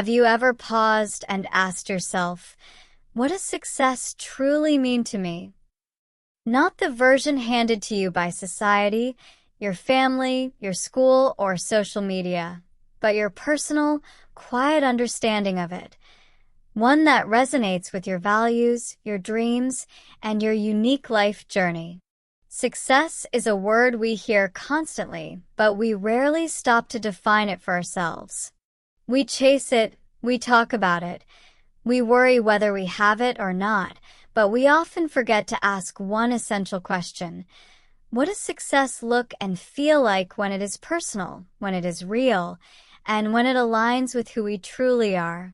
Have you ever paused and asked yourself, what does success truly mean to me? Not the version handed to you by society, your family, your school, or social media, but your personal, quiet understanding of it. One that resonates with your values, your dreams, and your unique life journey. Success is a word we hear constantly, but we rarely stop to define it for ourselves. We chase it, we talk about it, we worry whether we have it or not, but we often forget to ask one essential question. What does success look and feel like when it is personal, when it is real, and when it aligns with who we truly are?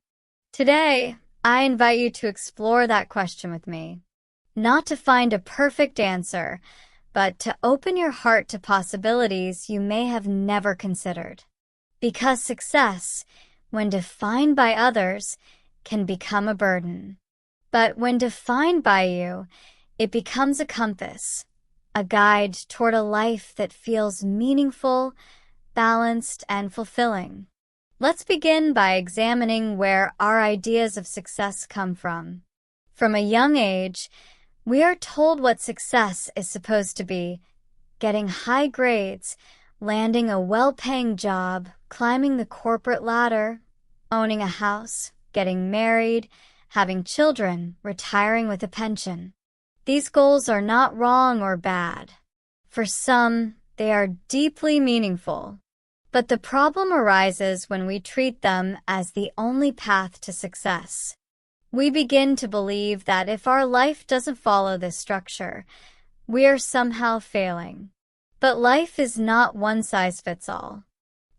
Today, I invite you to explore that question with me. Not to find a perfect answer, but to open your heart to possibilities you may have never considered. Because success, when defined by others, can become a burden. But when defined by you, it becomes a compass, a guide toward a life that feels meaningful, balanced, and fulfilling. Let's begin by examining where our ideas of success come from. From a young age, we are told what success is supposed to be: getting high grades, landing a well-paying job, climbing the corporate ladder, owning a house, getting married, having children, retiring with a pension. These goals are not wrong or bad. For some, they are deeply meaningful. But the problem arises when we treat them as the only path to success. We begin to believe that if our life doesn't follow this structure, we are somehow failing. But life is not one size fits all.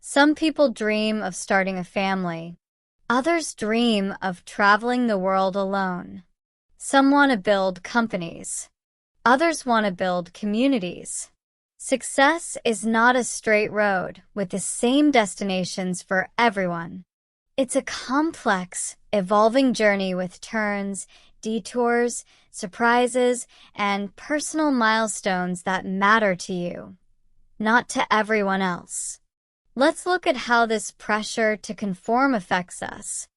Some people dream of starting a family. Others dream of traveling the world alone. Some want to build companies. Others want to build communities. Success is not a straight road with the same destinations for everyone. It's a complex, evolving journey with turns, detours, surprises, and personal milestones that matter to you, not to everyone else. Let's look at how this pressure to conform affects us.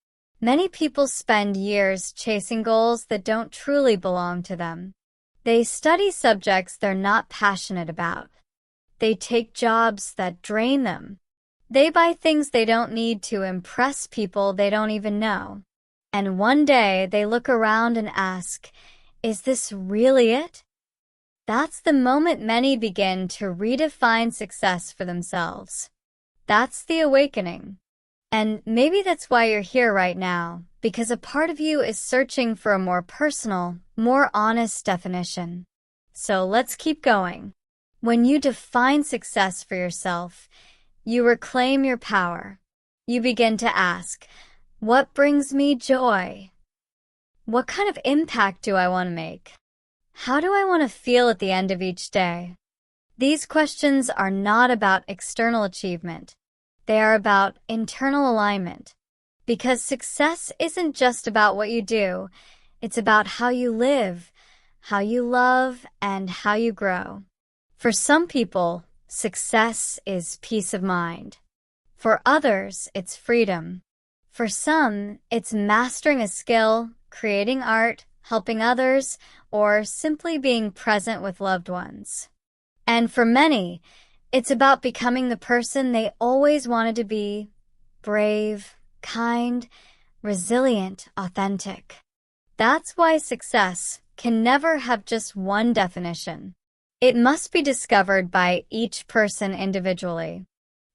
Many people spend years chasing goals that don't truly belong to them. They study subjects they're not passionate about. They take jobs that drain them. They buy things they don't need to impress people they don't even know. And one day they look around and ask, is this really it? That's the moment many begin to redefine success for themselves. That's the awakening. And maybe that's why you're here right now, because a part of you is searching for a more personal, more honest definition. So let's keep going. When you define success for yourself, you reclaim your power. You begin to ask, what brings me joy? What kind of impact do I want to make? How do I want to feel at the end of each day? These questions are not about external achievement. They are about internal alignment. Because success isn't just about what you do. It's about how you live, how you love, and how you grow. For some people, success is peace of mind. For others, it's freedom. For some, it's mastering a skill, creating art, helping others, or simply being present with loved ones. And for many, it's about becoming the person they always wanted to be: brave, kind, resilient, authentic. That's why success can never have just one definition. It must be discovered by each person individually.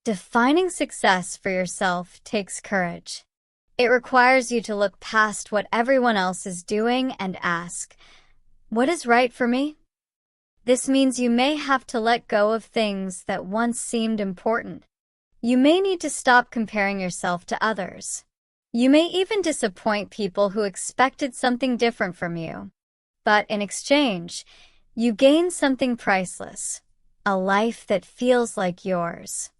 Defining success for yourself takes courage. It requires you to look past what everyone else is doing and ask, what is right for me? This means you may have to let go of things that once seemed important. You may need to stop comparing yourself to others. You may even disappoint people who expected something different from you. But in exchange, you gain something priceless, a life that feels like yours.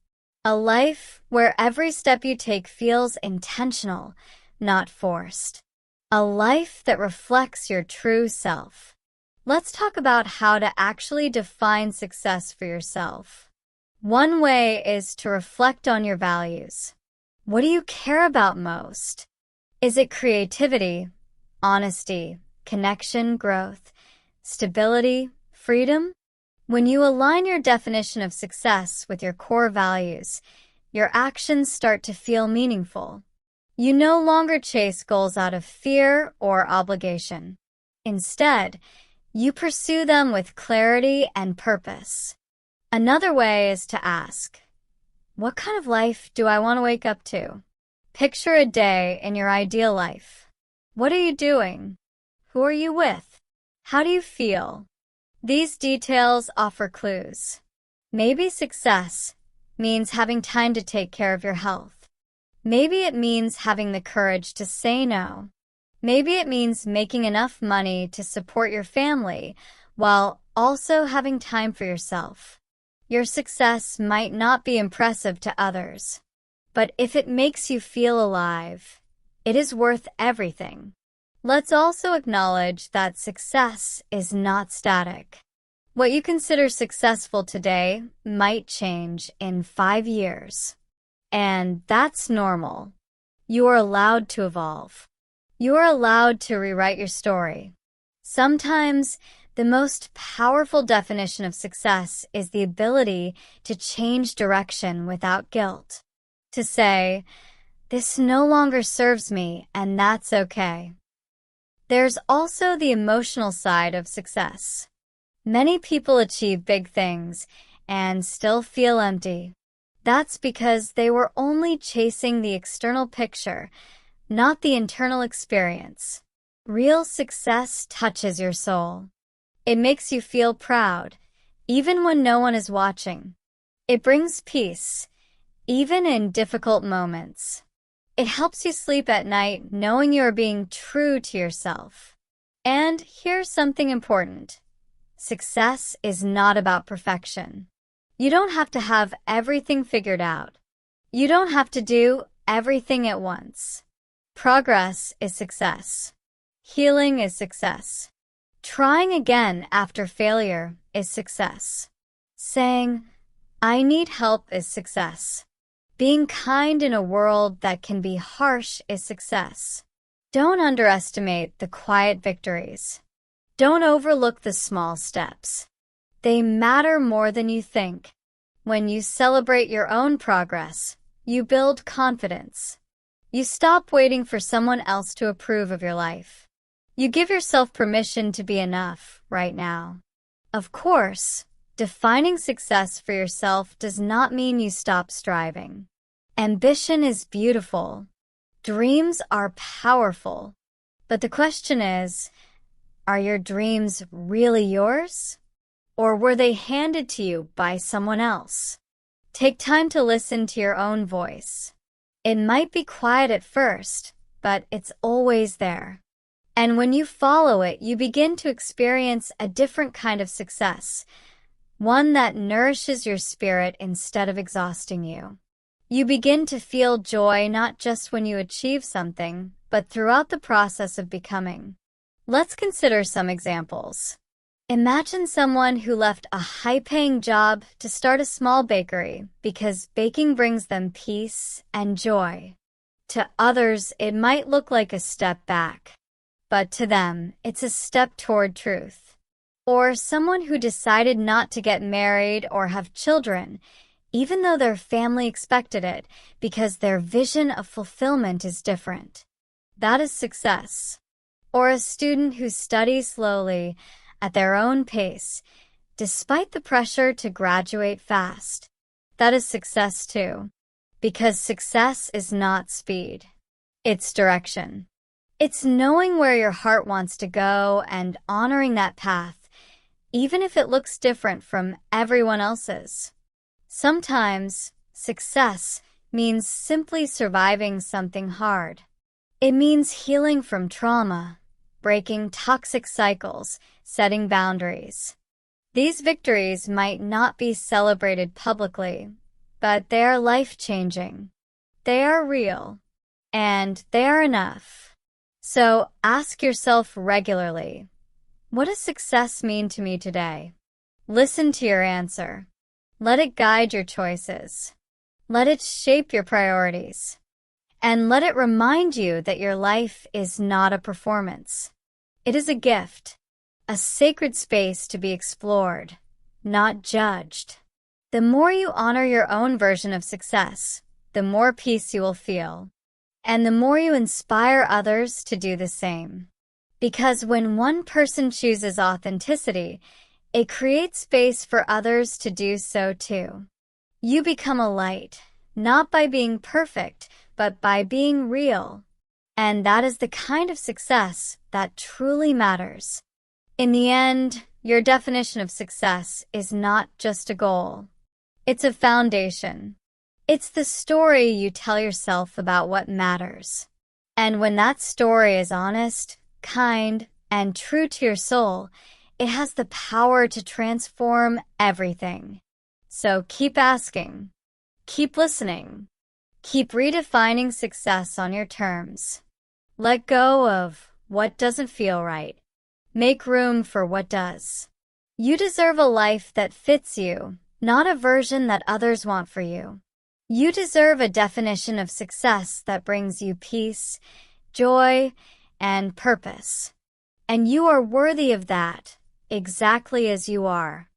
A life where every step you take feels intentional, not forced. A life that reflects your true self. Let's talk about how to actually define success for yourself. One way is to reflect on your values. What do you care about most? Is it creativity, honesty, connection, growth, stability, freedom? When you align your definition of success with your core values, your actions start to feel meaningful. You no longer chase goals out of fear or obligation. Instead, you pursue them with clarity and purpose. Another way is to ask, what kind of life do I want to wake up to? Picture a day in your ideal life. What are you doing? Who are you with? How do you feel? These details offer clues. Maybe success means having time to take care of your health. Maybe it means having the courage to say no. Maybe it means making enough money to support your family while also having time for yourself. Your success might not be impressive to others, but if it makes you feel alive, it is worth everything. Let's also acknowledge that success is not static. What you consider successful today might change in 5 years. And that's normal. You are allowed to evolve. You are allowed to rewrite your story. Sometimes, the most powerful definition of success is the ability to change direction without guilt. To say, this no longer serves me, and that's okay. There's also the emotional side of success. Many people achieve big things and still feel empty. That's because they were only chasing the external picture, not the internal experience. Real success touches your soul. It makes you feel proud, even when no one is watching. It brings peace, even in difficult moments. It helps you sleep at night knowing you are being true to yourself. And here's something important. Success is not about perfection. You don't have to have everything figured out. You don't have to do everything at once. Progress is success. Healing is success. Trying again after failure is success. Saying, I need help is success. Being kind in a world that can be harsh is success. Don't underestimate the quiet victories. Don't overlook the small steps. They matter more than you think. When you celebrate your own progress, you build confidence. You stop waiting for someone else to approve of your life. You give yourself permission to be enough right now. Of course, defining success for yourself does not mean you stop striving. Ambition is beautiful. Dreams are powerful. But the question is, are your dreams really yours? Or were they handed to you by someone else? Take time to listen to your own voice. It might be quiet at first, but it's always there. And when you follow it, you begin to experience a different kind of success, one that nourishes your spirit instead of exhausting you. You begin to feel joy not just when you achieve something, but throughout the process of becoming. Let's consider some examples. Imagine someone who left a high-paying job to start a small bakery because baking brings them peace and joy. To others, it might look like a step back, but to them, it's a step toward truth. Or someone who decided not to get married or have children, even though their family expected it, because their vision of fulfillment is different. That is success. Or a student who studies slowly, at their own pace, despite the pressure to graduate fast. That is success too, because success is not speed. It's direction. It's knowing where your heart wants to go and honoring that path, even if it looks different from everyone else's. Sometimes, success means simply surviving something hard. It means healing from trauma, breaking toxic cycles, setting boundaries. These victories might not be celebrated publicly, but they are life-changing. They are real, and they are enough. So ask yourself regularly, what does success mean to me today? Listen to your answer. Let it guide your choices. Let it shape your priorities. And let it remind you that your life is not a performance. It is a gift, a sacred space to be explored, not judged. The more you honor your own version of success, the more peace you will feel, and the more you inspire others to do the same. Because when one person chooses authenticity, it creates space for others to do so too. You become a light, not by being perfect, but by being real. And that is the kind of success that truly matters. In the end, your definition of success is not just a goal. It's a foundation. It's the story you tell yourself about what matters. And when that story is honest, kind, and true to your soul, it has the power to transform everything. So keep asking, keep listening, keep redefining success on your terms. Let go of what doesn't feel right. Make room for what does. You deserve a life that fits you, not a version that others want for you. You deserve a definition of success that brings you peace, joy, and purpose. And you are worthy of that, exactly as you are.